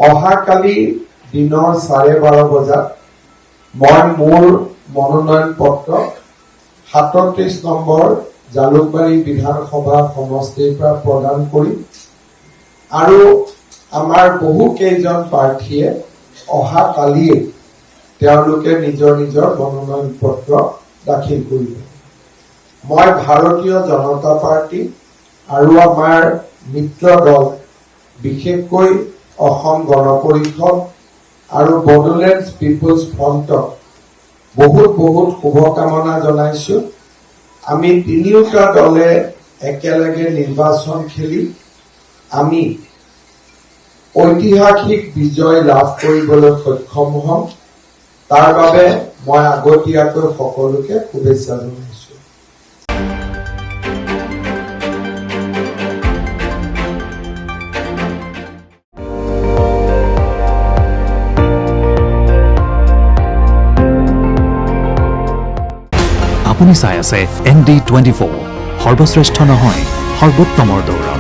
অহাকালি দিনৰ 12:30 বজাত মই মোৰ মনোনয়ন পত্ৰ 37 নম্বৰ জালুকবাৰী বিধানসভা সমষ্টিৰ পৰা প্ৰদান কৰিম আৰু আমাৰ বহু কেইজন প্ৰাৰ্থীয়ে অহাকালিয়ে তেওঁলোকে নিজৰ নিজৰ মনোনয়ন পত্ৰ দাখিল কৰিব। মই ভাৰতীয় জনতা পাৰ্টি আৰু আমাৰ মিত্ৰ দল বিশেষকৈ অসম গণ পৰিষদ আৰু বড়োলেণ্ড পিপলছ ফ্ৰণ্টক বহুত শুভকামনা জনাইছো। আমি তিনিওটা দলে একেলগে নিৰ্বাচন খেলি আমি ঐতিহাসিক বিজয় লাভ কৰিবলৈ সক্ষম হ'ম। তাৰ বাবে মই আগতীয়াকৈ সকলোকে শুভেচ্ছা জনাইছো। আপুনি চাই আছে ND24, সৰ্বশ্ৰেষ্ঠ নহয় সৰ্বোত্তমৰ দৌৰ।